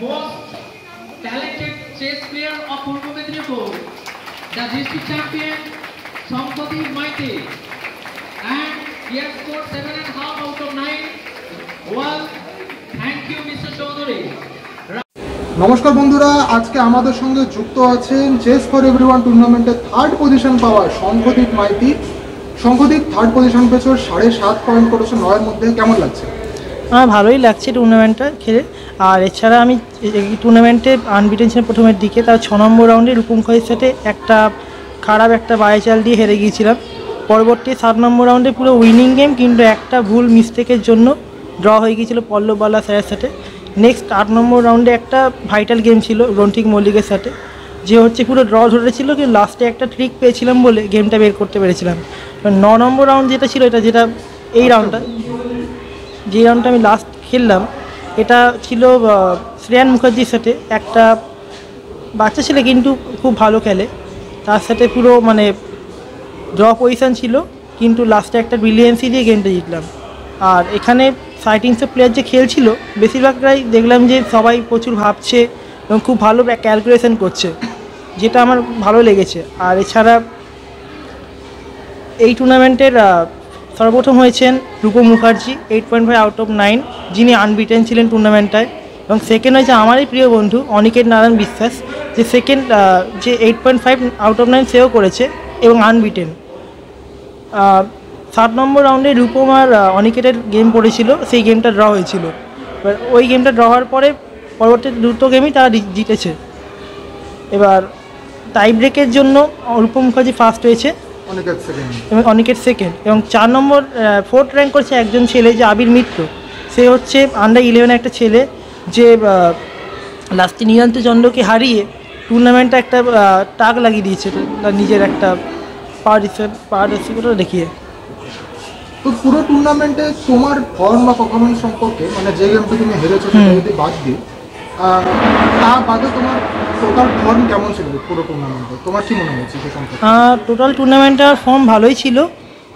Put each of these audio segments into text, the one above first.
most talented chess player of Purbo Medinipur, the district champion Sampadeep Maiti, and he has scored 7.5 out of 9. Well, thank you, Mr. Chaudhary. নমস্কার বন্ধুরা, আজকে আমাদের সঙ্গে যুক্ত আছেন chess for everyone টুর্নামেন্টে third position পাওয়া Shankhadeep Maiti. Shankhadeep third position পেয়েছে, 7.5 পয়েন্ট করেছে 9-এর মধ্যে। কেমন লাগছে? আমার ভালোই লাগছে টুর্নামেন্টটা খেলে। আর এছাড়া আমি এই টুর্নামেন্টে আনবিটেন ছিলাম প্রথমের দিকে, তার 6 নম্বর রাউন্ডে রূপম খয়ের সাথে একটা খারাপ একটা বায়োচাল দিয়ে হেরে গিয়েছিলাম। পরবর্তী 7 নম্বর রাউন্ডে পুরো উইনিং গেম, কিন্তু একটা ভুল মিস্টেকের জন্য ড্র হয়ে গিয়েছিল পল্লব বালা স্যারের সাথে। নেক্সট 8 নম্বর রাউন্ডে একটা ভাইটাল গেম ছিল রন্টিক মল্লিকের সাথে, যে হচ্ছে পুরো ড্র ধরেছিল, কিন্তু লাস্টে একটা ট্রিক পেয়েছিলাম বলে গেমটা বের করতে পেরেছিলাম। 9 নম্বর রাউন্ড যেটা ছিল, যেটা এই রাউন্ডটা, যে রাউন্ডটা আমি লাস্ট খেললাম, এটা ছিল শ্রেয়ান মুখার্জির সাথে। একটা বাচ্চা ছেলে কিন্তু খুব ভালো খেলে, তার সাথে পুরো মানে ড্র পজিশান ছিল, কিন্তু লাস্টে একটা ব্রিলিয়েন্সি দিয়ে গেমটা জিতলাম। আর এখানে সাইটিংসের প্লেয়ার যে খেলছিল, বেশিরভাগটাই দেখলাম যে সবাই প্রচুর ভাবছে এবং খুব ভালো ক্যালকুলেশন করছে, যেটা আমার ভালো লেগেছে। আর এছাড়া এই টুর্নামেন্টের সর্বপ্রথম হয়েছেন রূপম মুখার্জি 8.5 আউট অফ 9, যিনি আনবিটেন ছিলেন টুর্নামেন্টটায়। এবং সেকেন্ড হয়েছে আমারই প্রিয় বন্ধু অনিকেত নারায়ণ বিশ্বাস, যে সেকেন্ড যে 8.5 আউট অফ 9 সেও করেছে এবং আনবিটেন। 7 নম্বর রাউন্ডে রূপম আর অনিকেটের গেম পড়েছিল, সেই গেমটা ড্র হয়েছিল। এবার ওই গেমটা ড্র হওয়ার পরে পরবর্তী দুটো গেমই তারা জিতেছে। এবার টাই ব্রেকের জন্য রূপম মুখার্জি ফার্স্ট হয়েছে এবং অনিকেট সেকেন্ড। এবং 4 নম্বর 4th র্যাঙ্ক করছে একজন ছেলে, যে আবির মিত্র। সে হচ্ছে আন্ডার 11 একটা ছেলে, যে লাস্টে নীলান্ত চন্দ্রকে হারিয়ে টুর্নামেন্টটা একটা টাক লাগিয়ে দিয়েছে, তার নিজের একটা পারদর্শিতা দেখিয়ে। তো পুরো টুর্নামেন্টে তোমার ফর্ম বা পারফরমেন্স সম্পর্কে, মানে যে গেমটা তুমি হেরেছো সেটা যদি বাদ দিই, তা বাদে তোমার টোটাল ফর্ম কেমন ছিল পুরো টুর্নামেন্টে? তোমার কি মনে হয়েছে সে সম্পর্কে? টোটাল টুর্নামেন্টের ফর্ম ভালোই ছিল,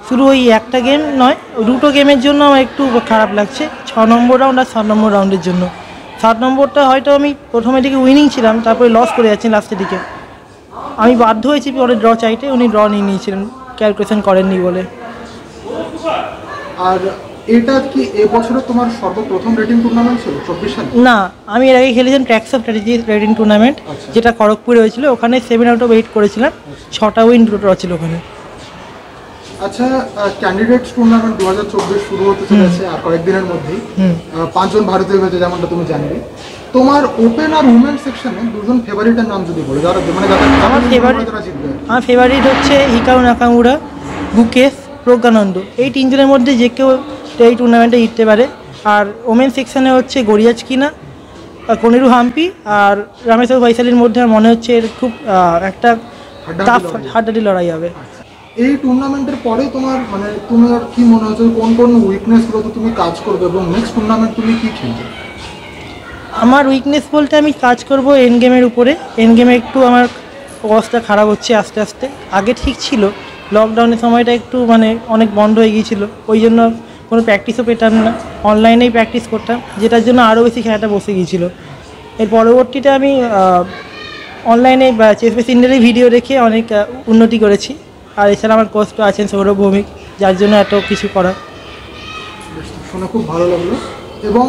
শুধু ওই একটা গেম নয়, দুটো গেমের জন্য আমার একটু খারাপ লাগছে, 6 নম্বর রাউন্ড আর 7 নম্বর রাউন্ডের জন্য। 7 নম্বরটা হয়তো আমি প্রথমের দিকে উইনিং ছিলাম, তারপরে লস করে যাচ্ছি লাস্টের দিকে। আমি বাধ্য হয়েছি পরে ড্র চাইতে, উনি ড্র নিয়ে নিয়েছিলেন, ক্যালকুলেশন করেননি বলে। আর এটা কি এবছরে তোমার সর্বপ্রথম রেটিং টুর্নামেন্ট ছিল 24 সালে? না, আমি এর আগে খেলেছিলাম tracts of strategy rating tournament, যেটা খড়গপুরে হয়েছিল। ওখানে 7 আউট অফ 8 করেছিলাম, 6টা উইন 2 ড্র ছিল ওখানে। আচ্ছা, ক্যান্ডিডেটস টুর্নামেন্ট 2024 শুরু হতে চলেছে আর কয়েকদিনের মধ্যেই। 5 জন ভারতীয় হয়েছে, যেমনটা তুমি জানবে। তোমার ওপেন আর উমেন সেকশনে দুজন ফেভারিটের নাম যদি বলো, যারা মানে আমার ফেভারিট হচ্ছে হিকারু নাকামুরা, গুকেশ, প্রজ্ঞানন্দ। এই 3 জনের মধ্যে যে কেউ এই টুর্নামেন্টে জিততে পারে। আর ওমেন সেকশনে হচ্ছে গরিয়াজ কিনা, কনিরু হাম্পি আর রামেশ্বর ভাইশালির মধ্যে মনে হচ্ছে এর খুব একটা টাফ হাড্ডাহাড্ডি লড়াই হবে। এই টুর্নামেন্টের পরে তোমার মানে তুমি আর কি মনে হচ্ছে কোন কোন উইকনেসগুলো তো তুমি কাজ করবে এবং নেক্সট টুর্নামেন্ট তুমি কি খেলবে? আমার উইকনেস বলতে আমি কাজ করব এন্ড গেমের উপরে। এন্ড গেমে একটু আমার অবস্থা খারাপ হচ্ছে আস্তে আস্তে। আগে ঠিক ছিল, লকডাউনের সময়টা একটু মানে অনেক বন্ধ হয়ে গিয়েছিল, ওই জন্য কোনো প্র্যাকটিসও পেতাম না, অনলাইনেই প্র্যাকটিস করতাম, যেটার জন্য আরও বেশি খেলাটা বসে গিয়েছিল। এর পরবর্তীতে আমি অনলাইনে বা চেস বেস ইন্ডিয়ার ভিডিও দেখে অনেক উন্নতি করেছি। আর এছাড়া আমার কোচ তো আছেন সৌরভ ভৌমিক, যার জন্য এত কিছু করা। শুনে খুব ভালো লাগলো। এবং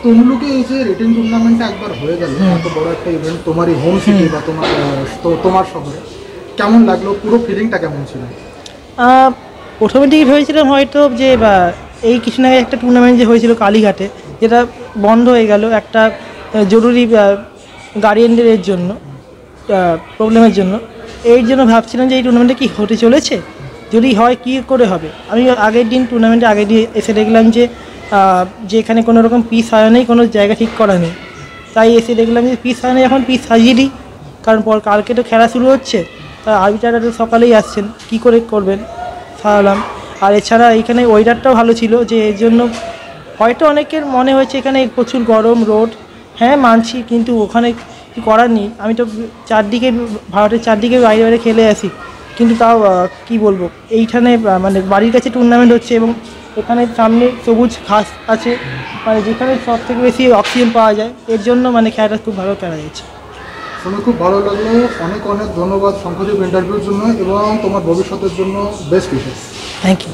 তমলুকে এই যে রেটিং টুর্নামেন্টটা একবার হয়ে গেল, এত বড় একটা ইভেন্ট তোমারই হোম সিটি বা তোমার শহরে, কেমন লাগলো? পুরো ফিলিংটা কেমন ছিল? প্রথমের দিকে ভেবেছিলাম হয়তো যে এই কিছুদিন আগে একটা টুর্নামেন্ট যে হয়েছিল কালীঘাটে, যেটা বন্ধ হয়ে গেল একটা জরুরি গার্ডিয়ানদের জন্য প্রবলেমের জন্য। এর জন্য ভাবছিলাম যে এই টুর্নামেন্টে কি হতে চলেছে, যদি হয় কী করে হবে। আমি আগের দিন টুর্নামেন্টে আগে দিয়ে এসে দেখলাম যে এখানে কোনো রকম পিস সাজানোই কোনো জায়গা ঠিক করা নেই। তাই এসে দেখলাম যে পিস সাজানো এখন পিস সাজিয়ে দিই, কারণ কালকে তো খেলা শুরু হচ্ছে, তা আর্বিট্রাররা তো সকালেই আসছেন, কী করে করবেন, সাজালাম। আর এছাড়া এইখানে ওয়েদারটাও ভালো ছিল, যে এর জন্য হয়তো অনেকের মনে হয়েছে এখানে প্রচুর গরম রোদ, হ্যাঁ মানছি, কিন্তু ওখানে কি করার নেই। আমি তো চারদিকে ভারতের চারদিকে বাইরে বাইরে খেলে আসি, কিন্তু তাও কি বলবো, এইখানে মানে বাড়ির কাছে টুর্নামেন্ট হচ্ছে এবং এখানে সামনে সবুজ ঘাস আছে, মানে যেখানে সব থেকে বেশি অক্সিজেন পাওয়া যায়, এর জন্য মানে খেলাটা খুব ভালো খেলা যাচ্ছে। শুনে খুব ভালো লাগলো। অনেক অনেক ধন্যবাদ শঙ্খদ্বীপ ইন্টারভিউর জন্য এবং তোমার ভবিষ্যতের জন্য বেস্ট উইশেস। Thank you.